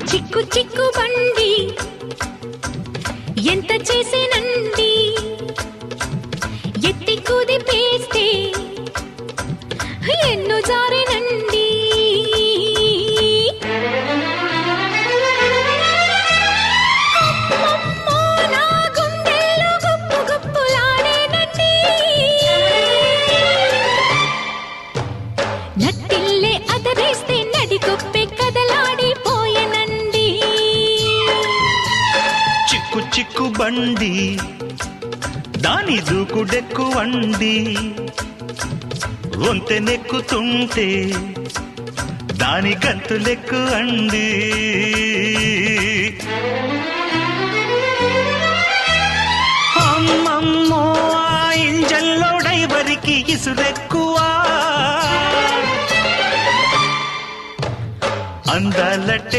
చిక్కు చిక్కు బండి ఎంత చేసేనండి ఎత్తి కుదిపేస్తే ఎన్ను జారేనండి అమ్మమ్మో, నా గుండెల్లో గుప్పు గుప్పులాడేనండి నట్టిల్లే అదరేస్తే నడిగొప్పే కదలాడిపోయేనండి చిక్కు చిక్కు బండి దాని దూకుడెక్కువండి వంతెనెక్కుతుంటే దాని గంతులెక్కు అండి అమ్మమ్మో, ఆ ఇంజన్లో డైవరికి ఇసురెక్కువా అందాలట్టే